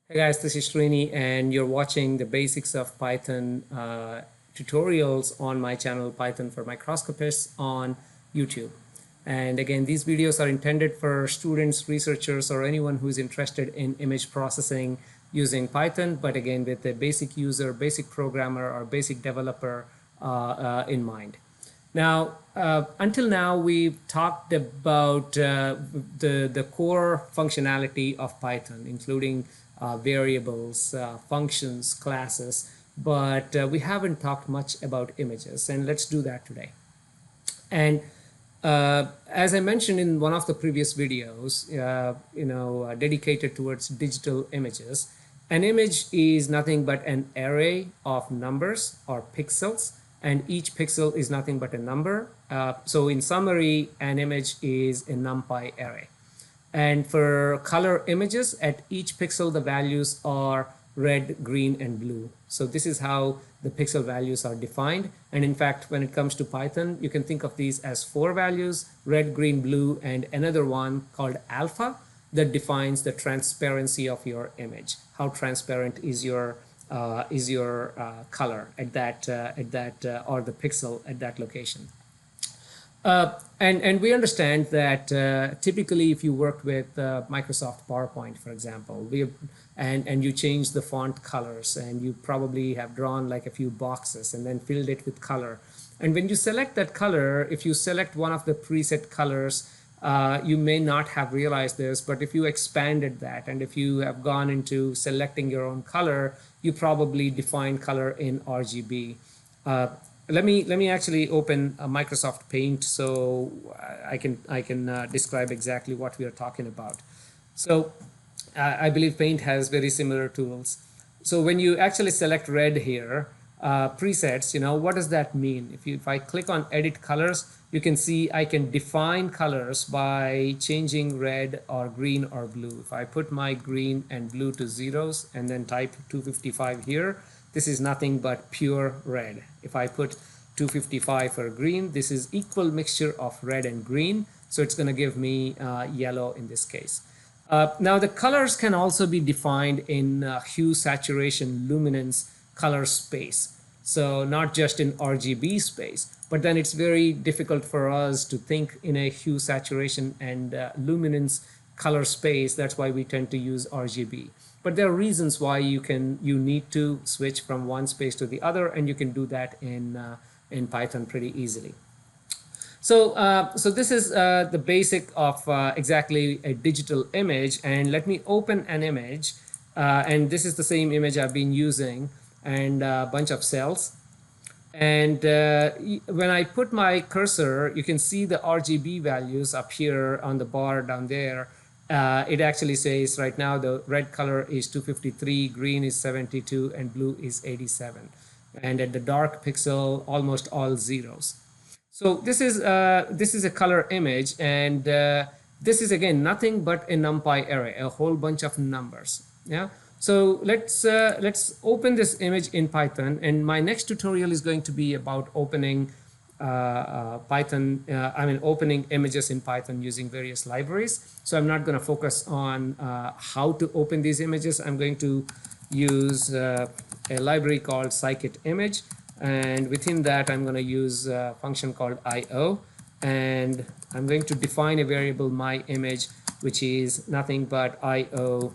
Hey guys, this is Srini and you're watching the basics of Python tutorials on my channel Python for Microscopists on YouTube. And again, these videos are intended for students, researchers, or anyone who's interested in image processing using Python, but again, with a basic user, basic programmer, or basic developer in mind. Now, until now, we've talked about the core functionality of Python, including variables, functions, classes, but we haven't talked much about images, and let's do that today. And as I mentioned in one of the previous videos, dedicated towards digital images, an image is nothing but an array of numbers or pixels, and each pixel is nothing but a number. So in summary, an image is a numpy array. And for color images, at each pixel, the values are red, green, and blue. So this is how the pixel values are defined. And in fact, when it comes to Python, you can think of these as 4 values, red, green, blue, and another one called alpha that defines the transparency of your image. How transparent is your color at that or the pixel at that location. And we understand that typically if you worked with Microsoft PowerPoint, for example, and you change the font colors, and you probably have drawn like a few boxes and then filled it with color. And when you select that color, if you select one of the preset colors, you may not have realized this, but if you expanded that and if you have gone into selecting your own color, you probably define color in RGB. Let me actually open Microsoft Paint so I can describe exactly what we are talking about. So I believe Paint has very similar tools. So when you actually select red here, presets, what does that mean? If I click on Edit Colors, you can see I can define colors by changing red or green or blue. If I put my green and blue to zeros and then type 255 here, this is nothing but pure red. If I put 255 for green, this is equal mixture of red and green, so it's going to give me yellow in this case. Now the colors can also be defined in hue, saturation, luminance, color space. So not just in RGB space, but then it's very difficult for us to think in a hue, saturation, and luminance color space. That's why we tend to use RGB. But there are reasons why you need to switch from one space to the other, and you can do that in Python pretty easily. So this is the basic of exactly a digital image, and let me open an image, and this is the same image I've been using, and a bunch of cells. And when I put my cursor, you can see the RGB values up here on the bar down there. It actually says right now the red color is 253, green is 72, and blue is 87. And at the dark pixel, almost all zeros. So this is a color image, and this is again nothing but a numpy array, a whole bunch of numbers. Yeah. So let's open this image in Python, and my next tutorial is going to be about opening opening images in Python using various libraries. So I'm not going to focus on how to open these images. I'm going to use a library called scikit-image, and within that I'm going to use a function called IO, and I'm going to define a variable myImage, which is nothing but io.imRead,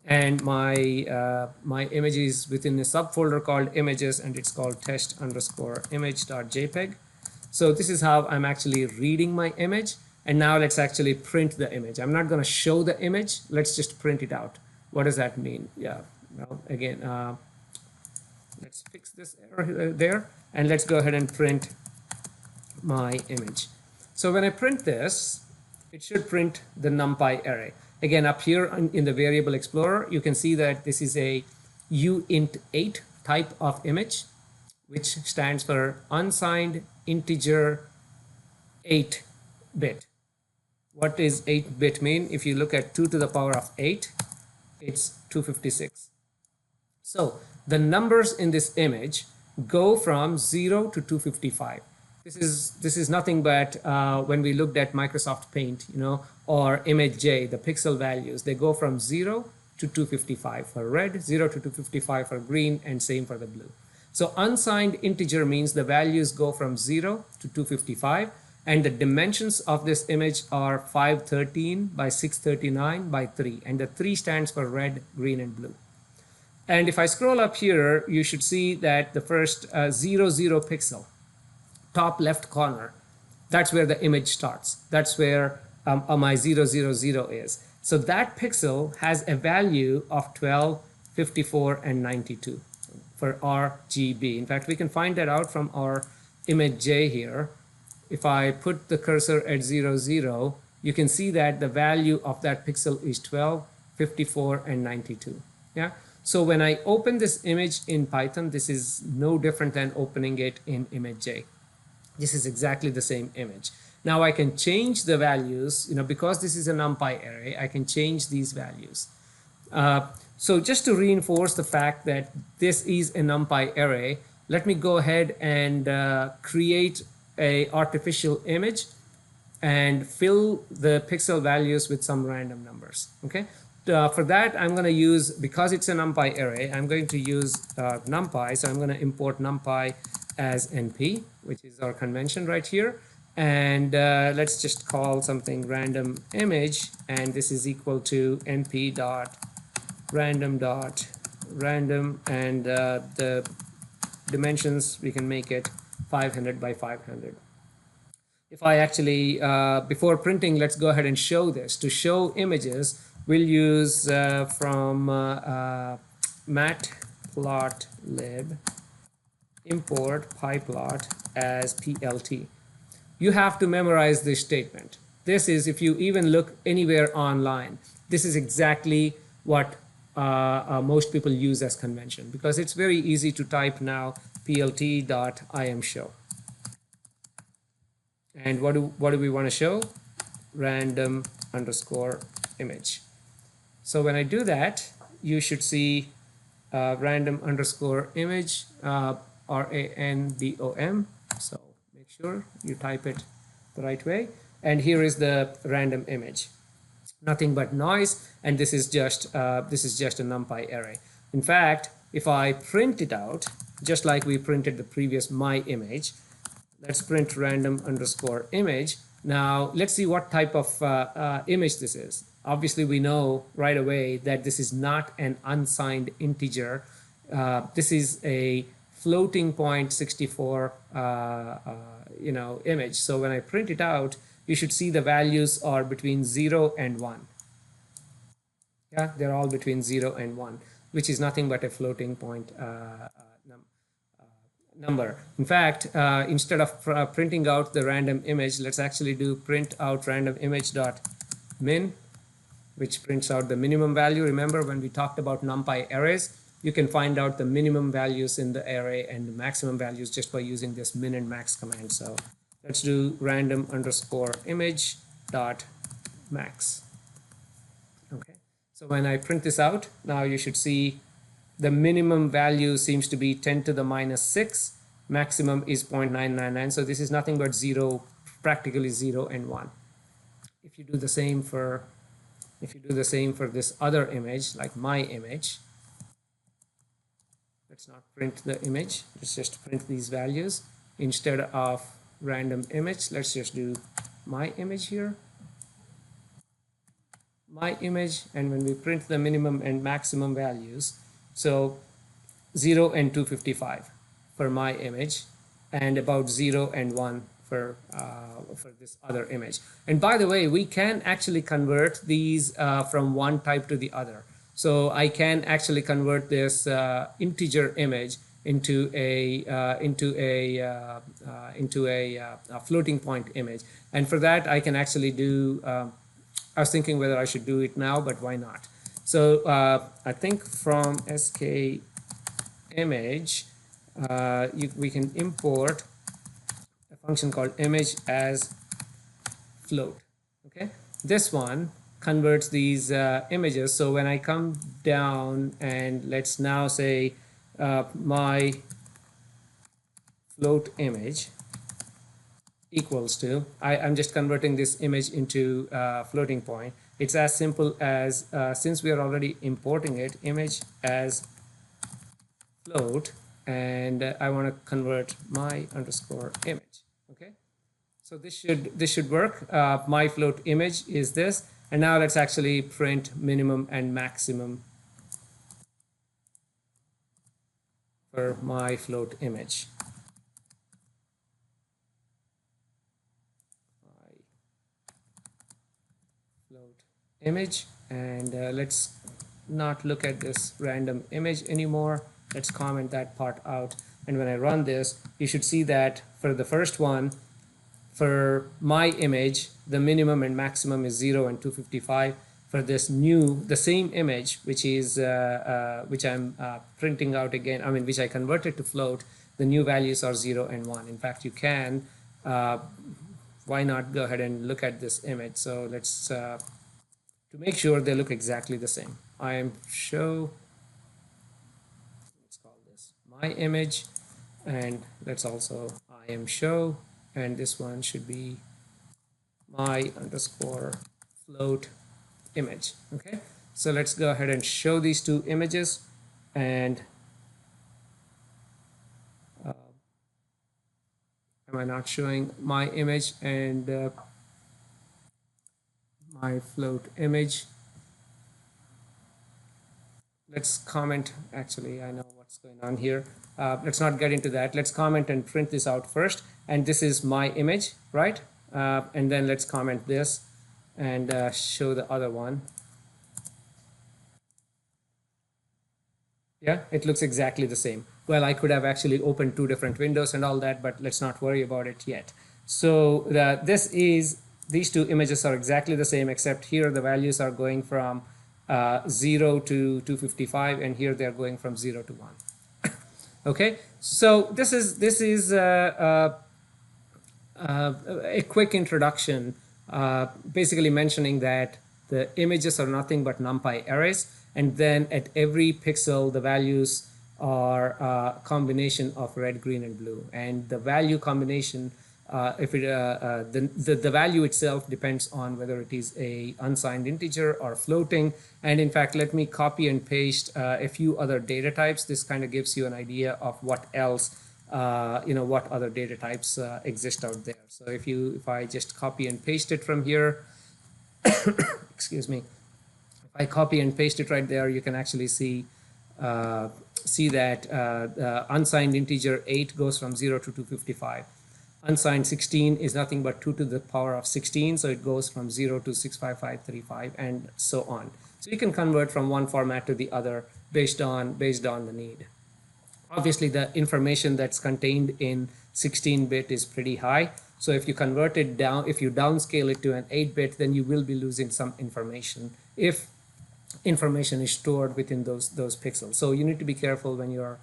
and my image is within a subfolder called images, and it's called test_image.jpg. So this is how I'm actually reading my image. And now let's actually print the image. I'm not going to show the image. Let's just print it out. What does that mean? Yeah, well, again, let's fix this error there, and let's go ahead and print my image. So when I print this, it should print the numpy array. Again, up here in the variable explorer, you can see that this is a uint8 type of image, which stands for unsigned integer 8-bit. What does 8-bit mean? If you look at 2 to the power of 8, it's 256. So the numbers in this image go from 0 to 255. This is nothing but when we looked at Microsoft Paint, or ImageJ, the pixel values, they go from 0 to 255 for red, 0 to 255 for green, and same for the blue. So unsigned integer means the values go from 0 to 255, and the dimensions of this image are 513 by 639 by 3, and the 3 stands for red, green, and blue. And if I scroll up here, you should see that the first 0, 0 pixel, top left corner, that's where the image starts. That's where my 0, 0, 0 is. So that pixel has a value of 12, 54, and 92 for RGB. In fact, we can find that out from our image J here. If I put the cursor at 0, 0, you can see that the value of that pixel is 12, 54, and 92. Yeah. So when I open this image in Python, this is no different than opening it in image J. This is exactly the same image. Now I can change the values, because this is a numpy array, I can change these values. So just to reinforce the fact that this is a numpy array, let me go ahead and create a artificial image and fill the pixel values with some random numbers. Okay. For that, I'm going to use, because it's a numpy array, I'm going to use numpy. So I'm going to import numpy as np, which is our convention right here. And let's just call something random image, and this is equal to np dot random, and the dimensions, we can make it 500 by 500. If I actually, before printing, let's go ahead and show this. To show images, we'll use from matplotlib import pyplot as plt. You have to memorize this statement. This is, if you even look anywhere online, this is exactly what most people use as convention, because it's very easy to type now plt.imshow. And what do we want to show? Random underscore image. So when I do that, you should see random underscore image, random. So make sure you type it the right way. And here is the random image. Nothing but noise, and this is just a numpy array. In fact, if I print it out, just like we printed the previous my image, let's print random underscore image. Now let's see what type of image this is. Obviously, we know right away that this is not an unsigned integer. This is a floating point 64 image. So when I print it out, you should see the values are between 0 and 1. Yeah, they're all between 0 and 1, which is nothing but a floating point number. In fact, instead of printing out the random image, let's actually do print out random image dot min, which prints out the minimum value. Remember, when we talked about numpy arrays, you can find out the minimum values in the array and the maximum values just by using this min and max command. So let's do random underscore image dot max. Okay. So when I print this out, now you should see the minimum value seems to be 10 to the minus 6. Maximum is 0.999. So this is nothing but 0, practically 0 and 1. If you do the same for this other image, like my image, let's not print the image. Let's just print these values. Instead of random image, let's just do my image here. My image, and when we print the minimum and maximum values, so 0 and 255 for my image, and about 0 and 1 for this other image. And by the way, we can actually convert these from one type to the other. So I can actually convert this integer image into a floating point image. And for that, I can actually do. I was thinking whether I should do it now, but why not? So I think from sk image, we can import a function called image as float. Okay, this one converts these images. So when I come down and let's now say my float image, equals to, I'm just converting this image into floating point. It's as simple as, since we are already importing it, image as float, and I want to convert my underscore image. Okay, so this should work. My float image is this, and now let's actually print minimum and maximum for my float image. My float image, and let's not look at this random image anymore. Let's comment that part out, and when I run this, you should see that for the first one, for my image, the minimum and maximum is 0 and 255. For this new, the same image, which is which I'm printing out again, I mean, which I converted to float, the new values are 0 and 1. In fact, you can, why not go ahead and look at this image? So let's, to make sure they look exactly the same, I am show, let's call this my image, and let's also I am show, and this one should be my underscore float image. Okay, so let's go ahead and show these two images, and am I not showing my image and my float image? Let's comment. Actually, I know what's going on here. Let's not get into that. Let's comment and print this out first, and this is my image, right? And then let's comment this and show the other one. Yeah, it looks exactly the same. Well, I could have actually opened two different windows and all that, but let's not worry about it yet. So these two images are exactly the same, except here the values are going from 0 to 255, and here they're going from 0 to 1. Okay, so this is a quick introduction, basically mentioning that the images are nothing but numpy arrays, and then at every pixel the values are a combination of red, green, and blue, and the value combination, the value itself depends on whether it is a unsigned integer or floating. And in fact, let me copy and paste a few other data types. This kind of gives you an idea of what else, what other data types exist out there. So if I just copy and paste it from here, excuse me, if I copy and paste it right there, you can actually see that the unsigned integer 8 goes from 0 to 255. Unsigned 16 is nothing but 2 to the power of 16, so it goes from 0 to 65535, and so on. So you can convert from one format to the other based on the need. Obviously, the information that's contained in 16-bit is pretty high. So if you convert it down, if you downscale it to an 8-bit, then you will be losing some information if information is stored within those pixels. So you need to be careful when you're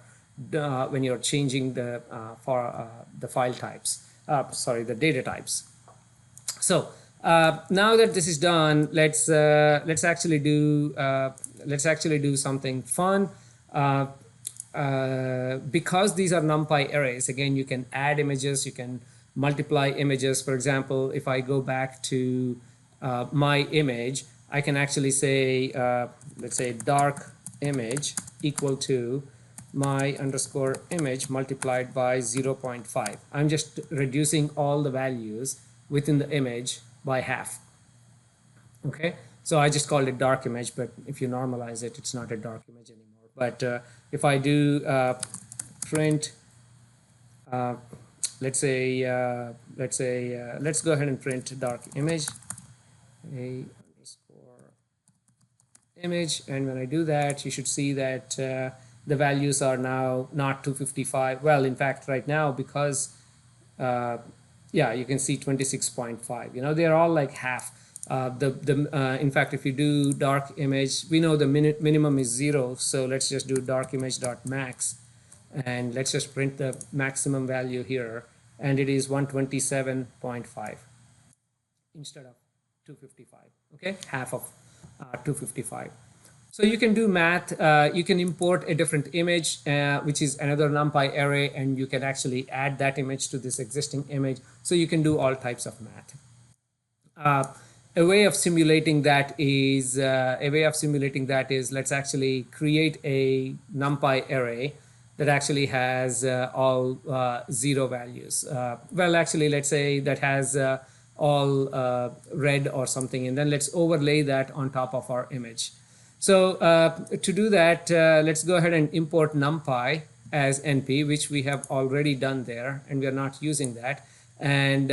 changing the file types. The data types. So now that this is done, let's actually do something fun. Because these are numpy arrays, again, you can add images, you can multiply images. For example, if I go back to my image, I can actually say, let's say dark image equal to my underscore image multiplied by 0.5. I'm just reducing all the values within the image by half. Okay, so I just called it dark image, but if you normalize it, it's not a dark image anymore. But if I do print, let's go ahead and print dark image, a underscore image, and when I do that, you should see that the values are now not 255. Well, in fact, right now, because yeah, you can see 26.5. They're all like half. In fact, if you do dark image, we know the minimum is 0, so let's just do dark image dot max, and let's just print the maximum value here, and it is 127.5 instead of 255. Okay, half of 255. So you can do math, you can import a different image, which is another numpy array, and you can actually add that image to this existing image. So you can do all types of math. Uh, a way of simulating that is let's actually create a numpy array that actually has all zero values. Well, actually, let's say that has all red or something, and then let's overlay that on top of our image. So to do that, let's go ahead and import numpy as np, which we have already done there, and we are not using that. And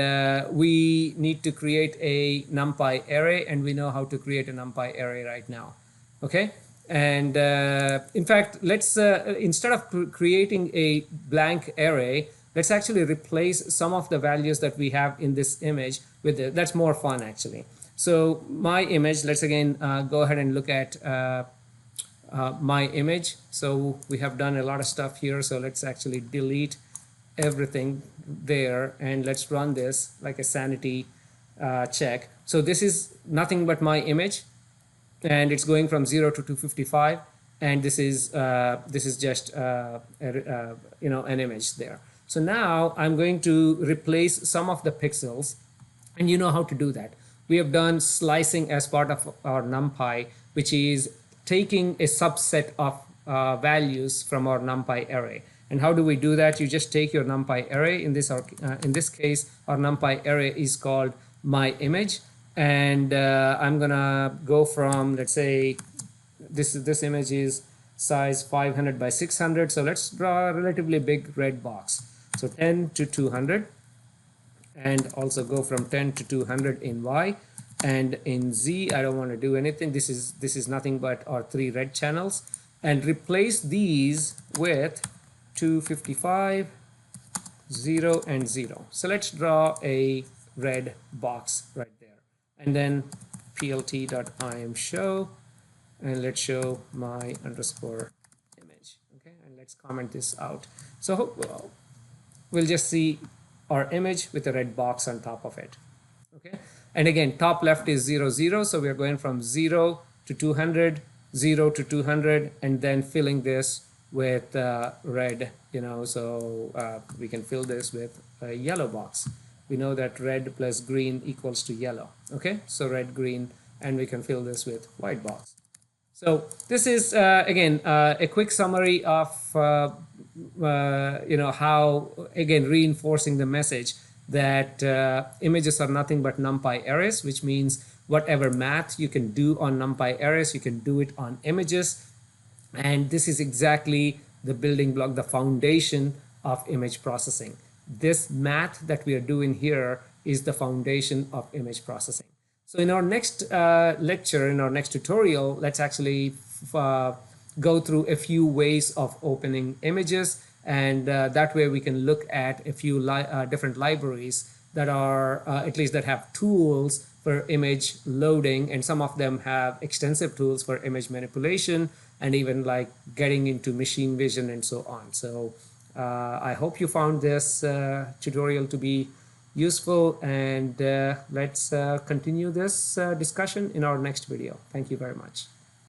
we need to create a numpy array, and we know how to create a numpy array right now. Okay, and in fact, let's instead of creating a blank array, let's actually replace some of the values that we have in this image with it. That's more fun, actually. So my image, let's again go ahead and look at my image. So we have done a lot of stuff here, so let's actually delete everything there, and let's run this like a sanity check. So this is nothing but my image, and it's going from 0 to 255, and this is just an image there. So now I'm going to replace some of the pixels, and you know how to do that. We have done slicing as part of our numpy, which is taking a subset of values from our numpy array. And how do we do that? You just take your numpy array. In this case, our numpy array is called my image, and I'm gonna go from, let's say, this image is size 500 by 600. So let's draw a relatively big red box. So 10 to 200, and also go from 10 to 200 in Y, and in Z I don't want to do anything. This is nothing but our 3 red channels, and replace these with 255, 0, and 0. So let's draw a red box right there, and then plt.imshow, and let's show my underscore image. Okay, and let's comment this out. So we'll just see our image with a red box on top of it. Okay, and again, top left is 0, 0, so we are going from 0 to 200, 0 to 200, and then filling this with red, so we can fill this with a yellow box. We know that red plus green equals to yellow. Okay, so red, green, and we can fill this with white box. So this is again a quick summary of how, again, reinforcing the message that images are nothing but numpy arrays, which means whatever math you can do on numpy arrays, you can do it on images. And this is exactly the building block, the foundation of image processing. This math that we are doing here is the foundation of image processing. So in our next lecture, in our next tutorial, let's actually go through a few ways of opening images, and that way we can look at a few different libraries that are at least that have tools for image loading, and some of them have extensive tools for image manipulation, and even like getting into machine vision and so on. So I hope you found this tutorial to be useful, and let's continue this discussion in our next video. Thank you very much.